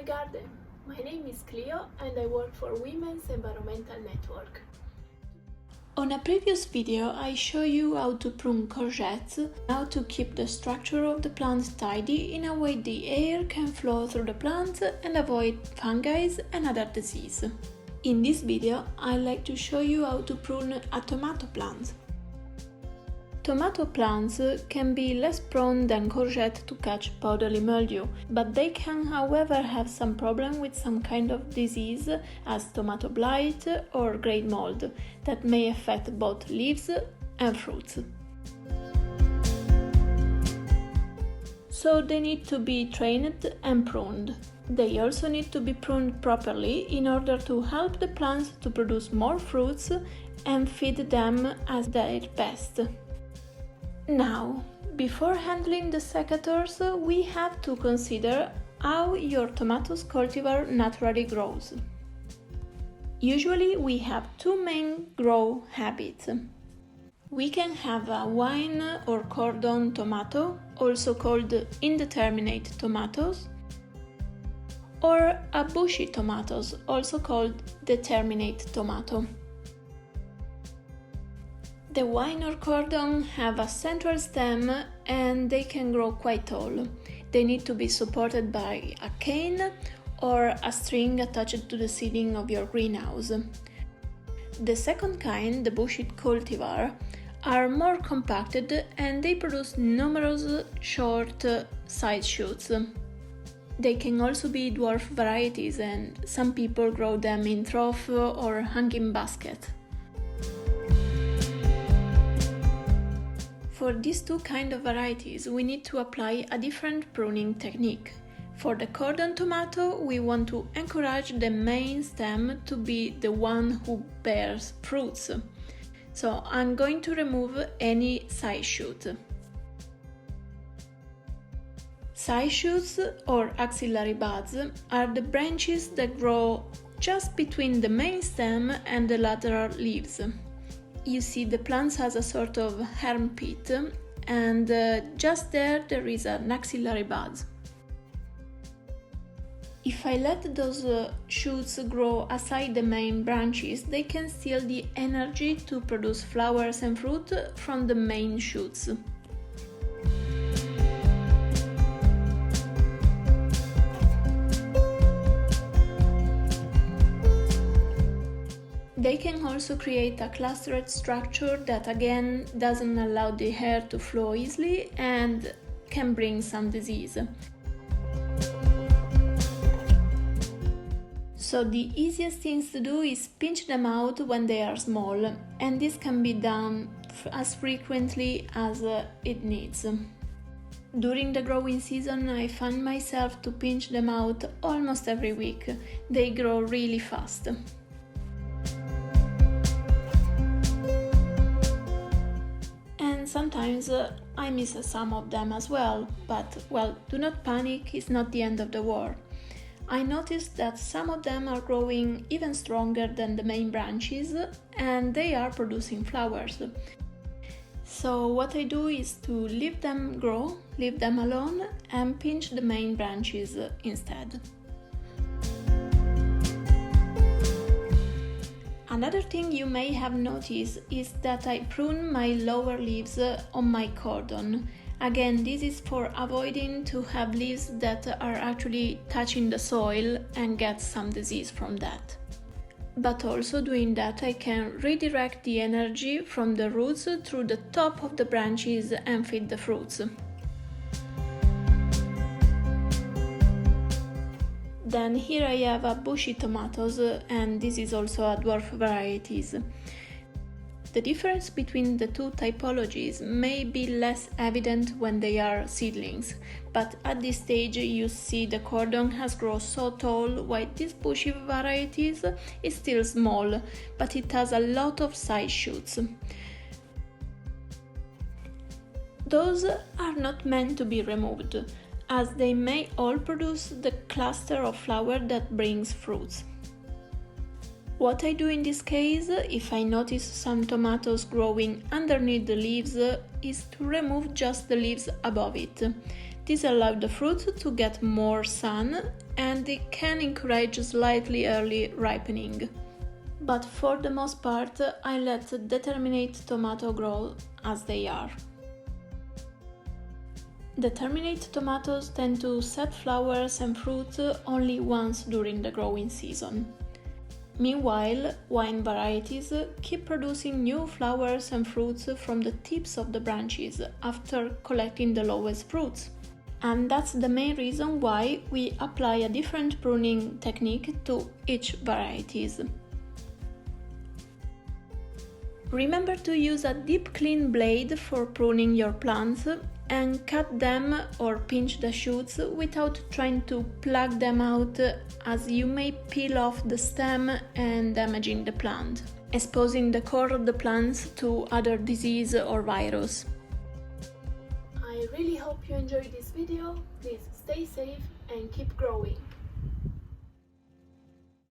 garden! My name is Clyo and I work for Women's Environmental Network. On a previous video I show you how to prune courgettes, how to keep the structure of the plant tidy in a way the air can flow through the plant and avoid fungi and other disease. In this video I'd like to show you how to prune a tomato plant. Tomato plants can be less prone than courgette to catch powdery mildew, but they can however have some problem with some kind of disease as tomato blight or grey mold that may affect both leaves and fruits. So they need to be trained and pruned. They also need to be pruned properly in order to help the plants to produce more fruits and feed them at their best. Now, before handling the secateurs, we have to consider how your tomatoes cultivar naturally grows. Usually we have two main grow habits. We can have a vine or cordon tomato, also called indeterminate tomatoes, or a bushy tomatoes, also called determinate tomato. The vine or cordon have a central stem and they can grow quite tall. They need to be supported by a cane or a string attached to the ceiling of your greenhouse. The second kind, the bushy cultivar, are more compacted and they produce numerous short side shoots. They can also be dwarf varieties and some people grow them in trough or hanging basket. For these two kind of varieties, we need to apply a different pruning technique. For the cordon tomato, we want to encourage the main stem to be the one who bears fruits. So I'm going to remove any side shoot. Side shoots or axillary buds are the branches that grow just between the main stem and the lateral leaves. You see the plant has a sort of armpit and just there is an axillary bud. If I let those shoots grow aside the main branches, they can steal the energy to produce flowers and fruit from the main shoots. They can also create a clustered structure that again doesn't allow the air to flow easily and can bring some disease. So the easiest things to do is pinch them out when they are small, and this can be done as frequently as it needs. During the growing season I find myself to pinch them out almost every week. They grow really fast. Sometimes I miss some of them as well, but well, do not panic, it's not the end of the world. I noticed that some of them are growing even stronger than the main branches and they are producing flowers. So what I do is to leave them grow, leave them alone and pinch the main branches instead. Another thing you may have noticed is that I prune my lower leaves on my cordon. Again, this is for avoiding to have leaves that are actually touching the soil and get some disease from that. But also doing that I can redirect the energy from the roots through the top of the branches and feed the fruits. Then here I have a bushy tomatoes and this is also a dwarf varieties. The difference between the two typologies may be less evident when they are seedlings, but at this stage you see the cordon has grown so tall while this bushy varieties is still small, but it has a lot of side shoots. Those are not meant to be removed, as they may all produce the cluster of flower that brings fruits. What I do in this case, if I notice some tomatoes growing underneath the leaves, is to remove just the leaves above it. This allows the fruit to get more sun and it can encourage slightly early ripening. But for the most part, I let determinate tomato grow as they are. Determinate tomatoes tend to set flowers and fruit only once during the growing season. Meanwhile, wine varieties keep producing new flowers and fruits from the tips of the branches after collecting the lowest fruits. And that's the main reason why we apply a different pruning technique to each varieties. Remember to use a deep clean blade for pruning your plants and cut them or pinch the shoots without trying to pluck them out, as you may peel off the stem and damaging the plant, exposing the core of the plants to other disease or virus. I really hope you enjoyed this video. Please stay safe and keep growing.